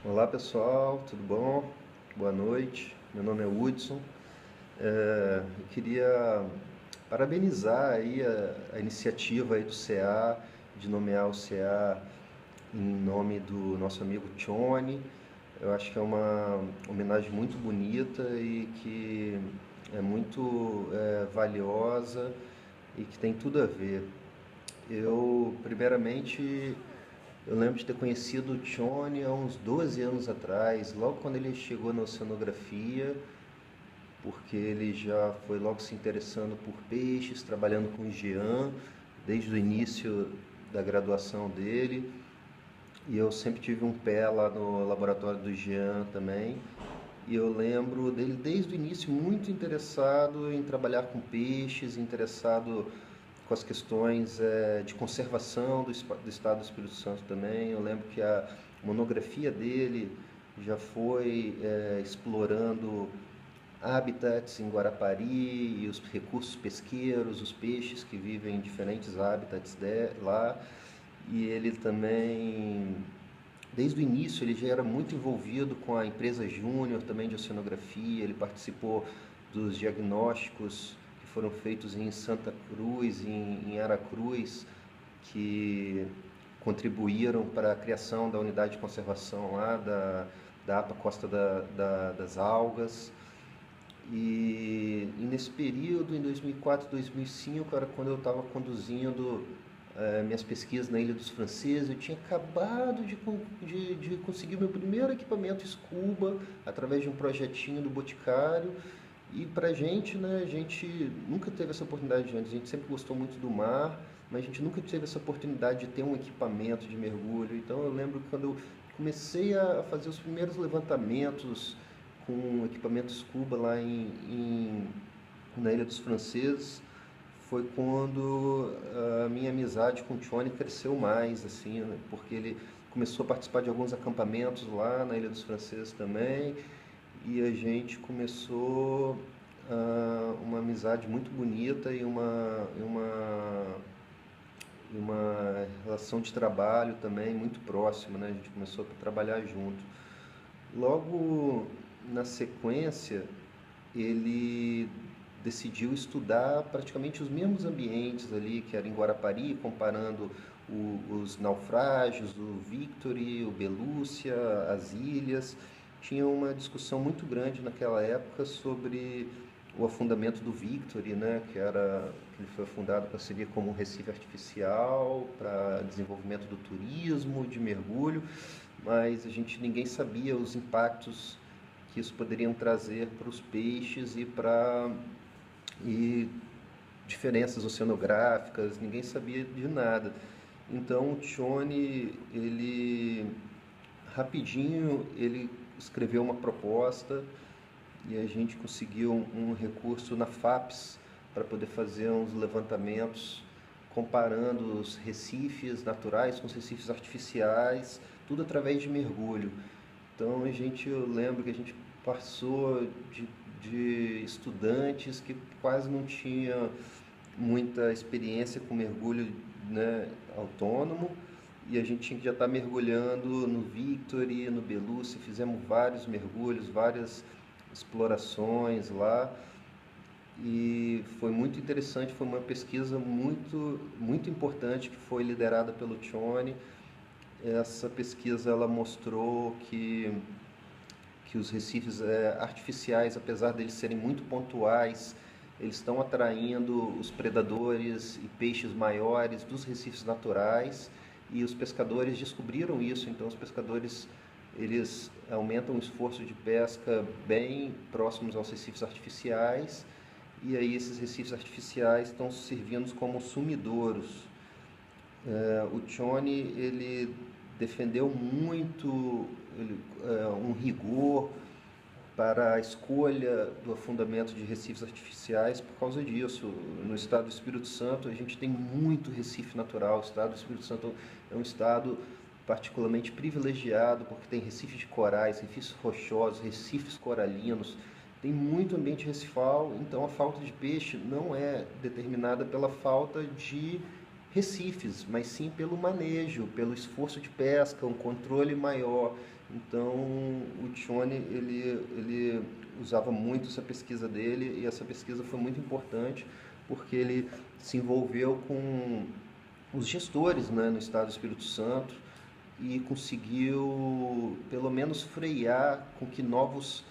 Olá pessoal, tudo bom? Boa noite, meu nome é Hudson. Eu queria parabenizar aí a iniciativa aí do CA de nomear o CA em nome do nosso amigo Tchone. Eu acho que é uma homenagem muito bonita e que é muito valiosa e que tem tudo a ver. Primeiramente, eu lembro de ter conhecido o Tchone há uns 12 anos atrás, logo quando ele chegou na oceanografia, porque ele já foi logo se interessando por peixes, trabalhando com o Jean, desde o início da graduação dele. E eu sempre tive um pé lá no laboratório do Jean também. E eu lembro dele desde o início muito interessado em trabalhar com peixes, interessado com as questões de conservação do estado do Espírito Santo também. Eu lembro que a monografia dele já foi explorando habitats em Guarapari e os recursos pesqueiros, os peixes que vivem em diferentes habitats lá. E ele também, desde o início, ele já era muito envolvido com a empresa Júnior também de oceanografia. Ele participou dos diagnósticos que foram feitos em Santa Cruz, em Aracruz, que contribuíram para a criação da unidade de conservação lá da APA Costa das Algas. E nesse período, em 2004, 2005, era quando eu estava conduzindo minhas pesquisas na Ilha dos Franceses. Eu tinha acabado de conseguir o meu primeiro equipamento scuba através de um projetinho do Boticário. E pra gente, né, a gente nunca teve essa oportunidade antes. A gente sempre gostou muito do mar, mas a gente nunca teve essa oportunidade de ter um equipamento de mergulho. Então eu lembro que quando eu comecei a fazer os primeiros levantamentos com equipamento scuba lá na Ilha dos Franceses, foi quando a minha amizade com o Tchone cresceu mais, assim, né? Porque ele começou a participar de alguns acampamentos lá na Ilha dos Franceses também, e a gente começou uma amizade muito bonita e uma relação de trabalho também muito próxima, né? A gente começou a trabalhar junto. Logo na sequência, ele decidiu estudar praticamente os mesmos ambientes ali, que era em Guarapari, comparando os naufrágios, o Victory, o Belúcia, as ilhas. Tinha uma discussão muito grande naquela época sobre o afundamento do Victory, né, que ele foi afundado para servir como um recife artificial, para desenvolvimento do turismo, de mergulho, mas ninguém sabia os impactos que isso poderiam trazer para os peixes e diferenças oceanográficas, ninguém sabia de nada. Então o Tchone, ele rapidinho ele escreveu uma proposta e a gente conseguiu um recurso na FAPES para poder fazer uns levantamentos comparando os recifes naturais com os recifes artificiais, tudo através de mergulho. Então eu lembro que a gente passou de estudantes que quase não tinham muita experiência com mergulho, né, autônomo, e a gente tinha que já estar mergulhando no Victory, no Belúcia. Fizemos vários mergulhos, várias explorações lá, e foi muito interessante. Foi uma pesquisa muito importante que foi liderada pelo Tchone. Essa pesquisa ela mostrou que os recifes artificiais, apesar deles serem muito pontuais, eles estão atraindo os predadores e peixes maiores dos recifes naturais, e os pescadores descobriram isso. Então os pescadores eles aumentam o esforço de pesca bem próximos aos recifes artificiais, e aí esses recifes artificiais estão servindo como sumidouros. O Tchone ele defendeu muito um rigor para a escolha do afundamento de recifes artificiais por causa disso. No estado do Espírito Santo a gente tem muito recife natural. O estado do Espírito Santo é um estado particularmente privilegiado porque tem recifes de corais, recifes rochosos, recifes coralinos, tem muito ambiente recifal. Então a falta de peixe não é determinada pela falta de recifes, mas sim pelo manejo, pelo esforço de pesca, um controle maior. Então, o Tione, ele usava muito essa pesquisa dele, e essa pesquisa foi muito importante porque ele se envolveu com os gestores, né, no estado do Espírito Santo, e conseguiu pelo menos frear com que novos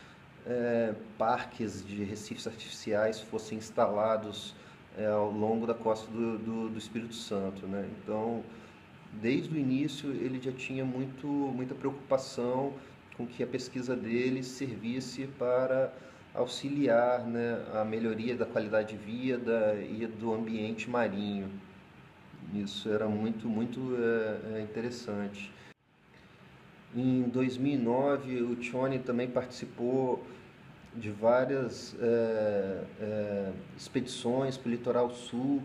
parques de recifes artificiais fossem instalados ao longo da costa do Espírito Santo, né? Então, desde o início, ele já tinha muita preocupação com que a pesquisa dele servisse para auxiliar, né, a melhoria da qualidade de vida e do ambiente marinho. Isso era muito interessante. Em 2009, o Tione também participou de várias expedições para o litoral sul,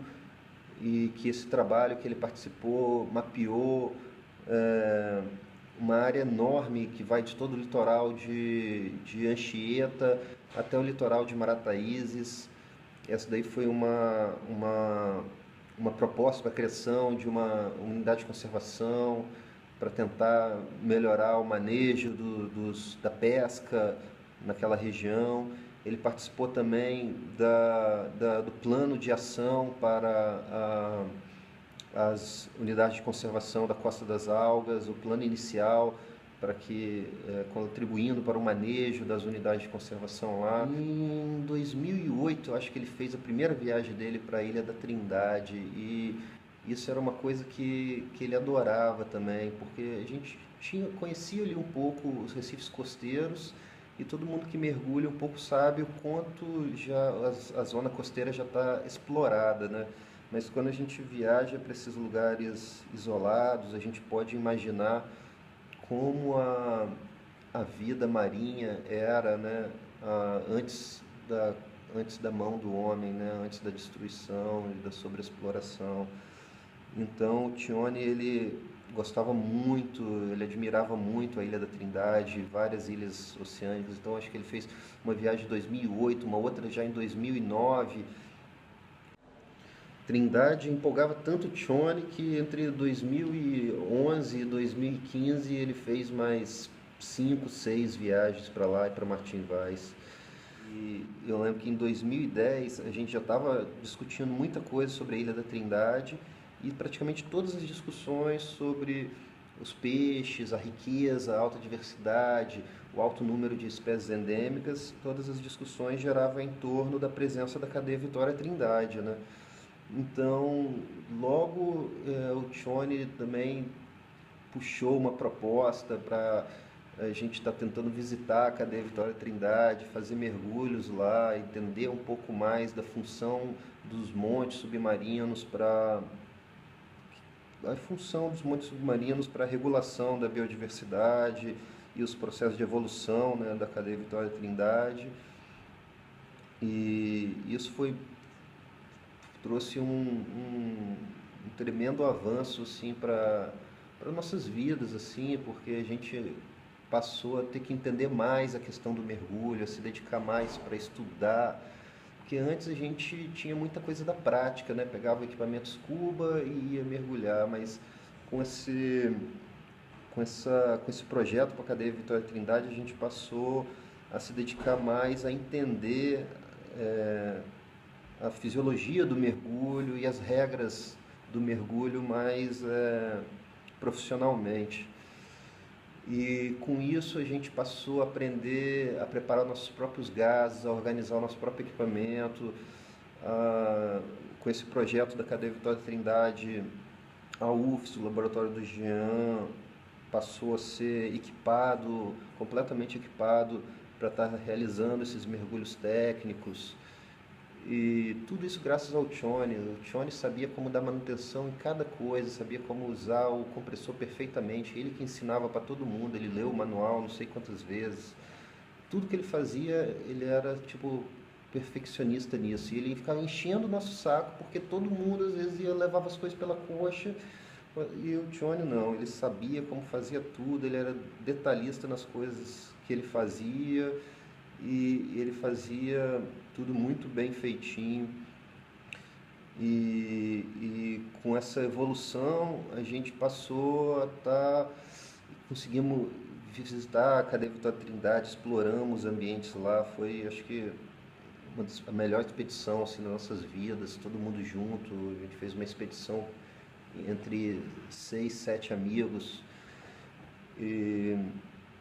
e que esse trabalho que ele participou mapeou uma área enorme que vai de todo o litoral de Anchieta até o litoral de Marataízes. Essa daí foi uma proposta para a criação de uma unidade de conservação para tentar melhorar o manejo da pesca naquela região. Ele participou também do plano de ação para as unidades de conservação da Costa das Algas, o plano inicial para que contribuindo para o manejo das unidades de conservação lá. Em 2008, acho que ele fez a primeira viagem dele para a Ilha da Trindade, e isso era uma coisa que ele adorava também, porque a gente conhecia ali um pouco os recifes costeiros, e todo mundo que mergulha um pouco sabe o quanto já a zona costeira já está explorada, né? Mas quando a gente viaja para esses lugares isolados, a gente pode imaginar como a vida marinha era, né, antes da mão do homem, né, antes da destruição e da sobreexploração. Então, o Tione, ele gostava muito, ele admirava muito a Ilha da Trindade, várias ilhas oceânicas. Então, acho que ele fez uma viagem em 2008, uma outra já em 2009. Trindade empolgava tanto o Tione que entre 2011 e 2015 ele fez mais 5, 6 viagens para lá e para Martim Vaz. E eu lembro que em 2010 a gente já estava discutindo muita coisa sobre a Ilha da Trindade, e praticamente todas as discussões sobre os peixes, a riqueza, a alta diversidade, o alto número de espécies endêmicas, todas as discussões giravam em torno da presença da cadeia Vitória Trindade, né? Então, logo o Tione também puxou uma proposta para a gente estar tentando visitar a cadeia Vitória Trindade, fazer mergulhos lá, entender um pouco mais da função dos montes submarinos para a regulação da biodiversidade e os processos de evolução, né, da cadeia Vitória Trindade. E isso trouxe um tremendo avanço assim para nossas vidas, assim, porque a gente passou a ter que entender mais a questão do mergulho, a se dedicar mais para estudar, porque antes a gente tinha muita coisa da prática, né? Pegava o equipamento scuba e ia mergulhar, mas com esse projeto para a cadeia Vitória Trindade, a gente passou a se dedicar mais a entender a fisiologia do mergulho e as regras do mergulho mais profissionalmente. E com isso a gente passou a aprender a preparar nossos próprios gases, a organizar o nosso próprio equipamento. Com esse projeto da cadeia Vitória Trindade, a UFS, o laboratório do Jean, passou a ser completamente equipado para estar realizando esses mergulhos técnicos. E tudo isso graças ao Tione. O Tione sabia como dar manutenção em cada coisa, sabia como usar o compressor perfeitamente. Ele que ensinava para todo mundo, ele leu o manual não sei quantas vezes. Tudo que ele fazia, ele era tipo perfeccionista nisso. E ele ficava enchendo o nosso saco, porque todo mundo às vezes levava as coisas pela coxa. E o Tione não, ele sabia como fazia tudo, ele era detalhista nas coisas que ele fazia, e ele fazia tudo muito bem feitinho. E com essa evolução a gente passou a estar, conseguimos visitar a Cadeia Vitória Trindade, exploramos ambientes lá, foi acho que a melhor expedição assim, das nossas vidas, todo mundo junto, a gente fez uma expedição entre 6, 7 amigos e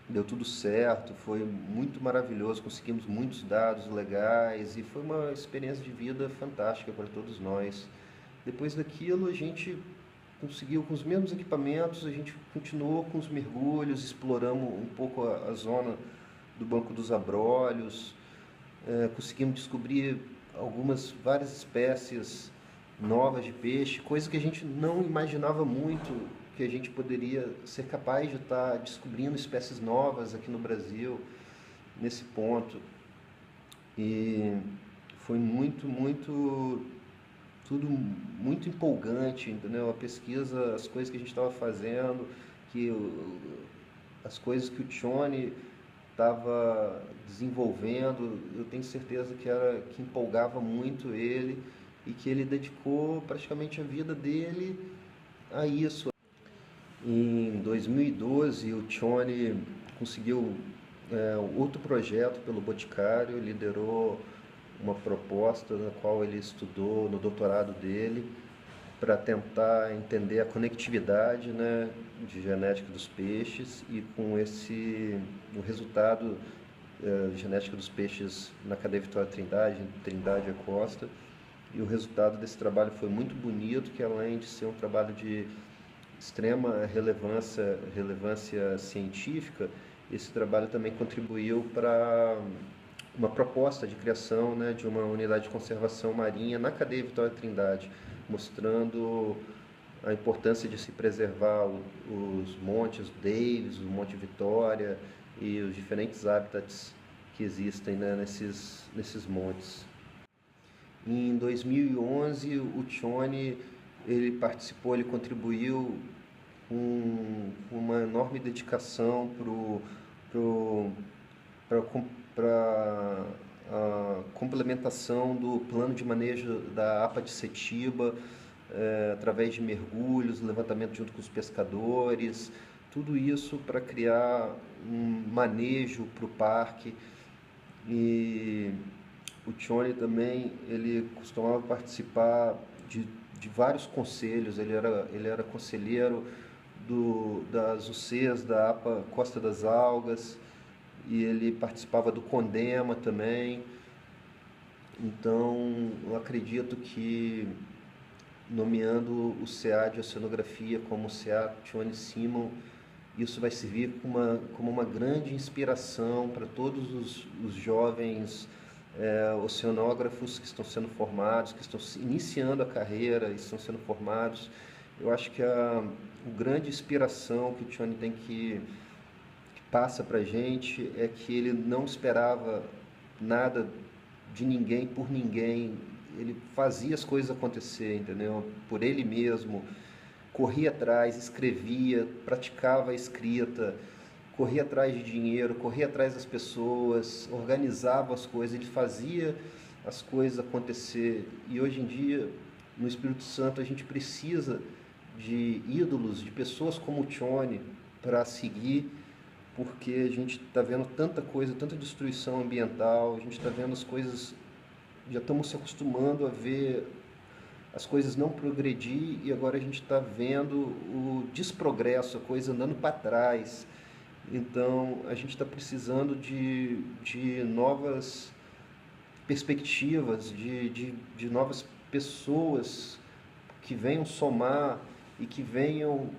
deu tudo certo, foi muito maravilhoso, conseguimos muitos dados legais e foi uma experiência de vida fantástica para todos nós. Depois daquilo, a gente conseguiu, com os mesmos equipamentos, a gente continuou com os mergulhos, exploramos um pouco a zona do Banco dos Abrolhos, conseguimos descobrir várias espécies novas de peixe, coisa que a gente não imaginava muito que a gente poderia ser capaz de estar descobrindo espécies novas aqui no Brasil, nesse ponto. E foi tudo muito empolgante, entendeu? A pesquisa, as coisas que a gente estava fazendo, as coisas que o Tione estava desenvolvendo, eu tenho certeza que empolgava muito ele e que ele dedicou praticamente a vida dele a isso. Em 2012, o Tione conseguiu outro projeto pelo Boticário, liderou uma proposta na qual ele estudou no doutorado dele para tentar entender a conectividade, né, de genética dos peixes e com o resultado de genética dos peixes na cadeia Vitória Trindade, Trindade e Costa. E o resultado desse trabalho foi muito bonito, que além de ser um trabalho de extrema relevância científica, esse trabalho também contribuiu para uma proposta de criação, né, de uma unidade de conservação marinha na cadeia Vitória Trindade, mostrando a importância de se preservar os montes Davis, o Monte Vitória e os diferentes hábitats que existem, né, nesses montes. Em 2011, o Tione ele participou, ele contribuiu com uma enorme dedicação para a complementação do plano de manejo da APA de Setiba, através de mergulhos, levantamento junto com os pescadores, tudo isso para criar um manejo para o parque. E o Tione também, ele costumava participar de vários conselhos, ele era conselheiro das UCs da APA Costa das Algas, e ele participava do CONDEMA também. Então, eu acredito que nomeando o CA de Oceanografia como o CA Tione Simon, isso vai servir como uma grande inspiração para todos os jovens oceanógrafos que estão sendo formados, que estão iniciando a carreira e estão sendo formados. Eu acho que a grande inspiração que o Tione tem que passa para a gente é que ele não esperava nada de ninguém por ninguém, ele fazia as coisas acontecer, entendeu? Por ele mesmo, corria atrás, escrevia, praticava a escrita, corria atrás de dinheiro, corria atrás das pessoas, organizava as coisas, ele fazia as coisas acontecer. E hoje em dia, no Espírito Santo, a gente precisa de ídolos, de pessoas como o Tione para seguir, porque a gente está vendo tanta coisa, tanta destruição ambiental, a gente está vendo as coisas, já estamos se acostumando a ver as coisas não progredir e agora a gente está vendo o desprogresso, a coisa andando para trás. Então a gente está precisando de novas perspectivas, de novas pessoas que venham somar e que venham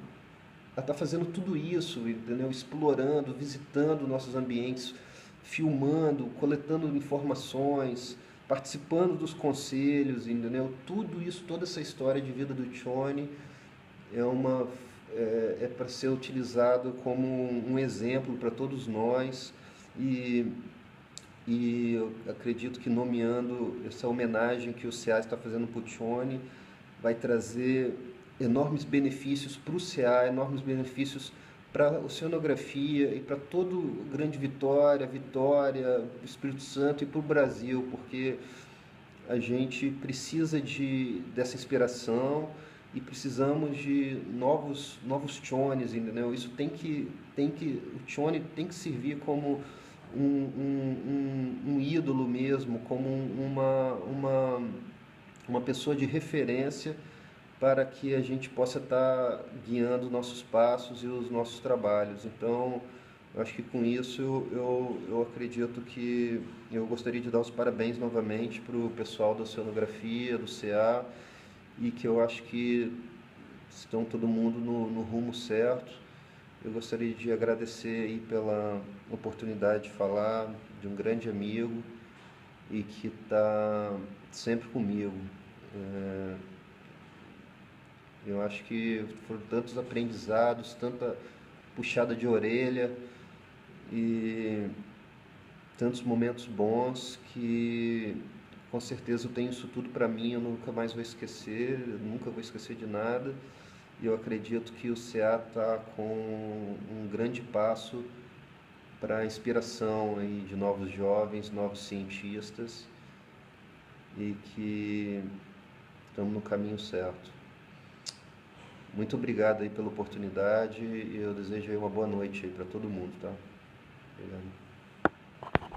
a estar fazendo tudo isso, entendeu? Explorando, visitando nossos ambientes, filmando, coletando informações, participando dos conselhos, entendeu? Tudo isso, toda essa história de vida do Tione é para ser utilizado como um exemplo para todos nós e eu acredito que nomeando essa homenagem que o CA está fazendo para o Tione vai trazer enormes benefícios para o CA, enormes benefícios para a oceanografia e para todo o Grande Vitória, Espírito Santo e para o Brasil, porque a gente precisa dessa inspiração e precisamos de novos chones, entendeu? Isso o chone tem que servir como um ídolo mesmo, como uma pessoa de referência para que a gente possa estar guiando nossos passos e os nossos trabalhos. Então, eu acho que com isso eu acredito que eu gostaria de dar os parabéns novamente para o pessoal da oceanografia, do CA, e que eu acho que estão todo mundo no rumo certo. Eu gostaria de agradecer aí pela oportunidade de falar de um grande amigo e que está sempre comigo. Eu acho que foram tantos aprendizados, tanta puxada de orelha e tantos momentos bons que com certeza eu tenho isso tudo para mim, eu nunca mais vou esquecer, eu nunca vou esquecer de nada. E eu acredito que o CA está com um grande passo para a inspiração aí de novos jovens, novos cientistas e que estamos no caminho certo. Muito obrigado aí pela oportunidade e eu desejo aí uma boa noite aí para todo mundo, tá? Obrigado.